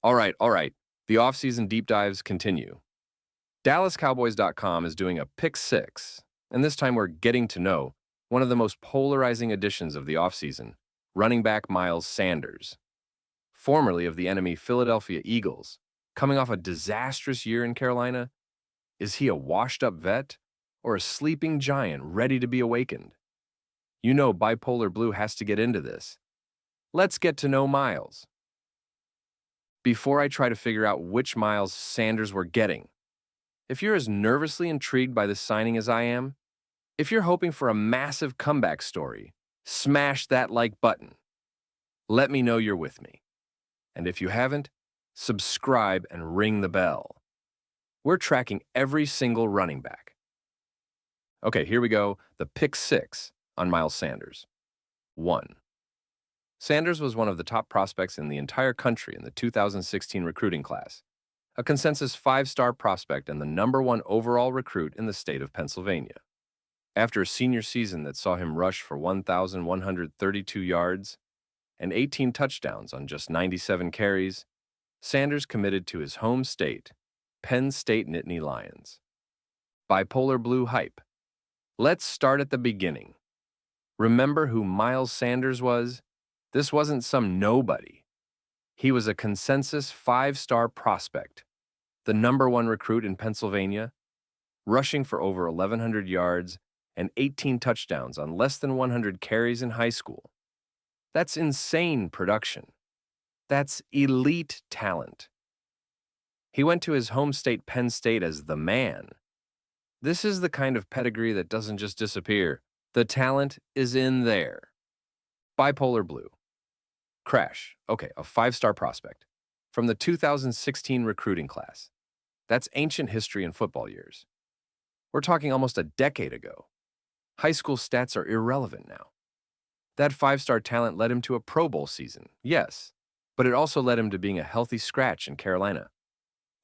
All right. The offseason deep dives continue. DallasCowboys.com is doing a pick six, and this time we're getting to know one of the most polarizing additions of the offseason, running back Miles Sanders. Formerly of the enemy Philadelphia Eagles, coming off a disastrous year in Carolina, is he a washed-up vet or a sleeping giant ready to be awakened? You know Bipolar Blue has to get into this. Let's get to know Miles. Before I try to figure out which Miles Sanders we're getting, if you're as nervously intrigued by this signing as I am, if you're hoping for a massive comeback story, smash that like button. Let me know you're with me. And if you haven't, subscribe and ring the bell. We're tracking every single running back. Okay, here we go. The pick six on Miles Sanders. 1. Sanders was one of the top prospects in the entire country in the 2016 recruiting class, a consensus 5-star prospect and the #1 overall recruit in the state of Pennsylvania. After a senior season that saw him rush for 1,132 yards and 18 touchdowns on just 97 carries, Sanders committed to his home state, Penn State Nittany Lions. Bipolar Blue hype. Let's start at the beginning. Remember who Miles Sanders was? This wasn't some nobody. He was a consensus 5-star prospect, the #1 recruit in Pennsylvania, rushing for over 1,100 yards and 18 touchdowns on less than 100 carries in high school. That's insane production. That's elite talent. He went to his home state Penn State as the man. This is the kind of pedigree that doesn't just disappear. The talent is in there. Bipolar Blue. Crash. Okay, a 5-star prospect. From the 2016 recruiting class. That's ancient history in football years. We're talking almost a decade ago. High school stats are irrelevant now. That 5-star talent led him to a Pro Bowl season, yes, but it also led him to being a healthy scratch in Carolina.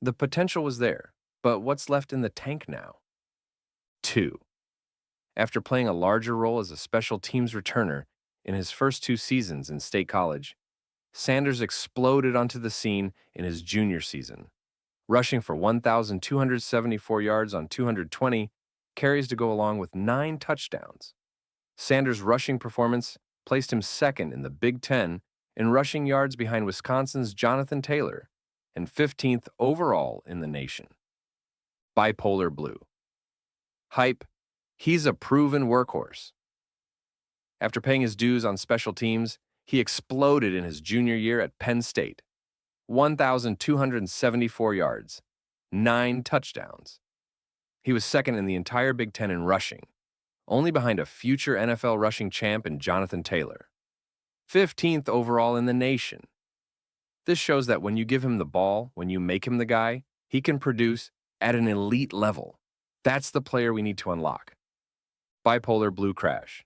The potential was there, but what's left in the tank now? 2. After playing a larger role as a special teams returner in his first 2 seasons in state college, Sanders exploded onto the scene in his junior season, rushing for 1,274 yards on 220 carries to go along with 9 touchdowns. Sanders' rushing performance placed him second in the Big Ten in rushing yards behind Wisconsin's Jonathan Taylor and 15th overall in the nation. Bipolar Blue. Hype. He's a proven workhorse. After paying his dues on special teams, he exploded in his junior year at Penn State. 1,274 yards, 9 touchdowns. He was second in the entire Big Ten in rushing, only behind a future NFL rushing champ in Jonathan Taylor. 15th overall in the nation. This shows that when you give him the ball, when you make him the guy, he can produce at an elite level. That's the player we need to unlock. Bipolar Blue crash.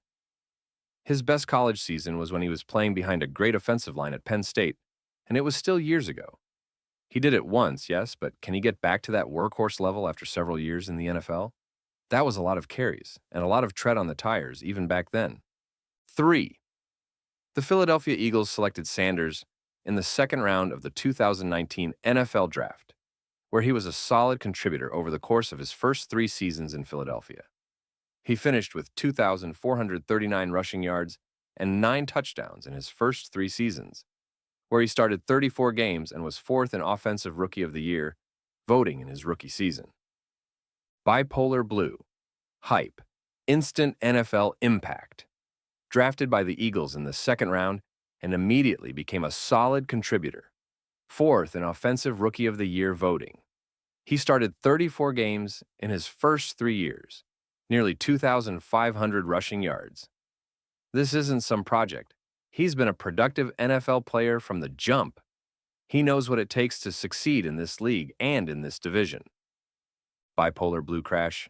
His best college season was when he was playing behind a great offensive line at Penn State, and it was still years ago. He did it once, yes, but can he get back to that workhorse level after several years in the NFL? That was a lot of carries and a lot of tread on the tires even back then. 3. The Philadelphia Eagles selected Sanders in the second round of the 2019 NFL Draft, where he was a solid contributor over the course of his first 3 seasons in Philadelphia. He finished with 2,439 rushing yards and 9 touchdowns in his first 3 seasons, where he started 34 games and was 4th in Offensive Rookie of the Year, voting in his rookie season. Bipolar Blue. Hype. Instant NFL impact. Drafted by the Eagles in the second round and immediately became a solid contributor, 4th in Offensive Rookie of the Year voting. He started 34 games in his first 3 years, nearly 2,500 rushing yards. This isn't some project. He's been a productive NFL player from the jump. He knows what it takes to succeed in this league and in this division. Bipolar Blue crash.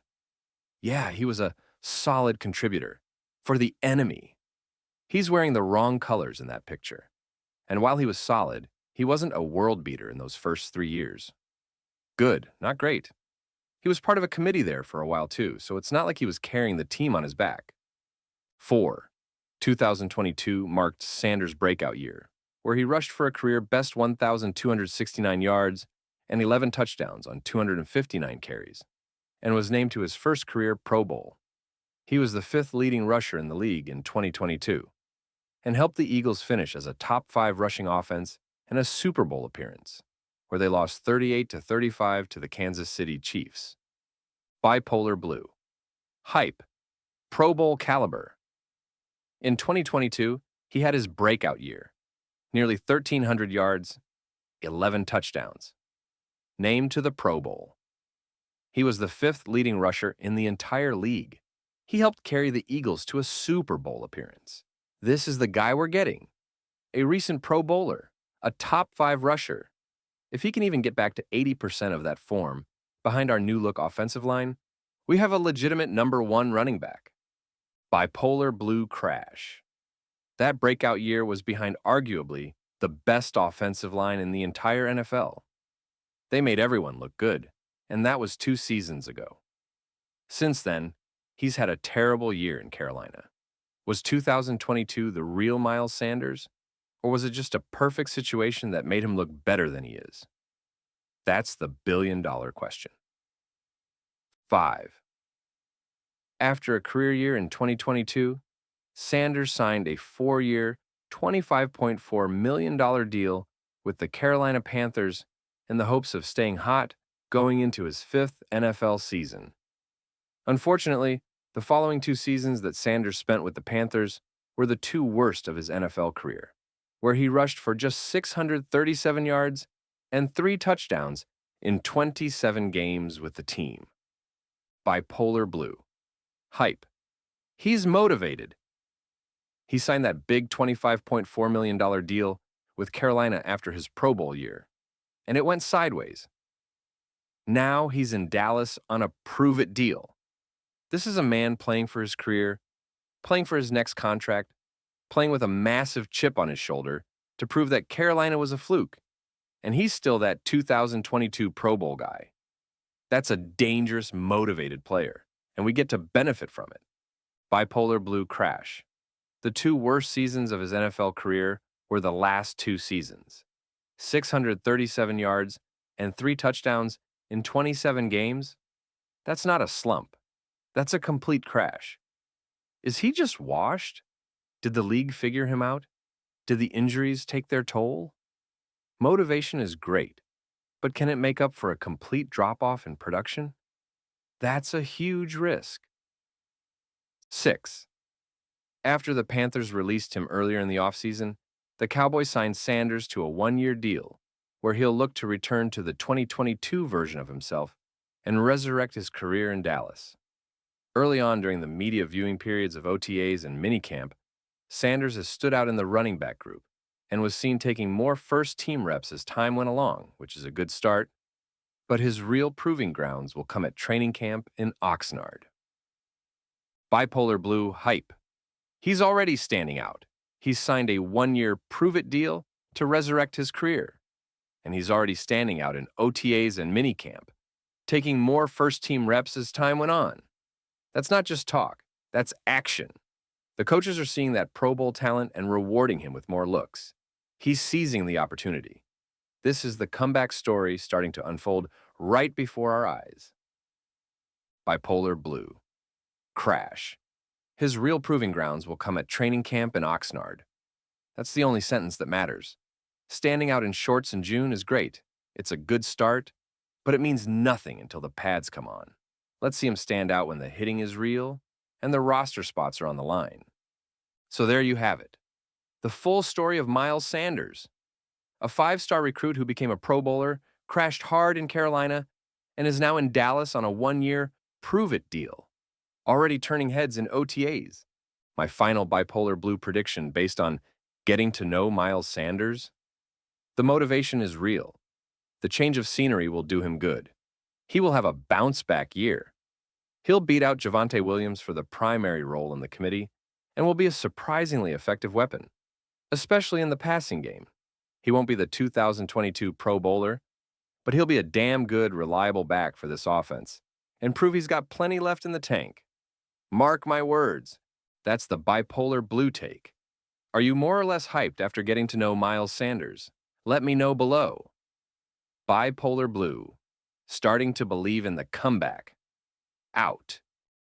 Yeah, he was a solid contributor for the enemy. He's wearing the wrong colors in that picture. And while he was solid, he wasn't a world beater in those first 3 years. Good, not great. He was part of a committee there for a while too, so it's not like he was carrying the team on his back. 4. 2022 marked Sanders' breakout year, where he rushed for a career-best 1,269 yards and 11 touchdowns on 259 carries, and was named to his first career Pro Bowl. He was the fifth leading rusher in the league in 2022, and helped the Eagles finish as a top-5 rushing offense and a Super Bowl appearance, where they lost 38-35 to the Kansas City Chiefs. Bipolar Blue. Hype. Pro Bowl caliber. In 2022, he had his breakout year. Nearly 1,300 yards, 11 touchdowns. Named to the Pro Bowl. He was the fifth leading rusher in the entire league. He helped carry the Eagles to a Super Bowl appearance. This is the guy we're getting. A recent Pro Bowler, a top-5 rusher. If he can even get back to 80% of that form behind our new-look offensive line, we have a legitimate #1 running back. Bipolar Blue crash. That breakout year was behind arguably the best offensive line in the entire NFL. They made everyone look good, and that was 2 seasons ago. Since then, he's had a terrible year in Carolina. Was 2022 the real Miles Sanders, or was it just a perfect situation that made him look better than he is? That's the billion-dollar question. 5. After a career year in 2022, Sanders signed a 4-year, $25.4 million deal with the Carolina Panthers in the hopes of staying hot going into his 5th NFL season. Unfortunately, the following 2 seasons that Sanders spent with the Panthers were the 2 worst of his NFL career, where he rushed for just 637 yards and 3 touchdowns in 27 games with the team. Bipolar Blue. Hype. He's motivated. He signed that big $25.4 million deal with Carolina after his Pro Bowl year, and it went sideways. Now he's in Dallas on a prove-it deal. This is a man playing for his career, playing for his next contract, playing with a massive chip on his shoulder to prove that Carolina was a fluke, and he's still that 2022 Pro Bowl guy. That's a dangerous, motivated player, and we get to benefit from it. Bipolar Blue crash. The 2 worst seasons of his NFL career were the last 2 seasons. 637 yards and 3 touchdowns in 27 games? That's not a slump. That's a complete crash. Is he just washed? Did the league figure him out? Did the injuries take their toll? Motivation is great, but can it make up for a complete drop-off in production? That's a huge risk. 6. After the Panthers released him earlier in the offseason, the Cowboys signed Sanders to a 1-year deal where he'll look to return to the 2022 version of himself and resurrect his career in Dallas. Early on during the media viewing periods of OTAs and minicamp, Sanders has stood out in the running back group and was seen taking more first-team reps as time went along, which is a good start, but his real proving grounds will come at training camp in Oxnard. Bipolar Blue hype. He's already standing out. He's signed a 1-year prove-it deal to resurrect his career, and he's already standing out in OTAs and minicamp, taking more first-team reps as time went on. That's not just talk, that's action. The coaches are seeing that Pro Bowl talent and rewarding him with more looks. He's seizing the opportunity. This is the comeback story starting to unfold right before our eyes. Bipolar Blue. Crash. His real proving grounds will come at training camp in Oxnard. That's the only sentence that matters. Standing out in shorts in June is great. It's a good start, but it means nothing until the pads come on. Let's see him stand out when the hitting is real and the roster spots are on the line. So there you have it. The full story of Miles Sanders. A 5-star recruit who became a Pro Bowler, crashed hard in Carolina, and is now in Dallas on a 1-year prove-it deal, already turning heads in OTAs. My final Bipolar Blue prediction based on getting to know Miles Sanders? The motivation is real. The change of scenery will do him good. He will have a bounce-back year. He'll beat out Javonte Williams for the primary role in the committee and will be a surprisingly effective weapon, especially in the passing game. He won't be the 2022 Pro Bowler, but he'll be a damn good, reliable back for this offense and prove he's got plenty left in the tank. Mark my words, that's the Bipolar Blue take. Are you more or less hyped after getting to know Miles Sanders? Let me know below. Bipolar Blue, starting to believe in the comeback. Out.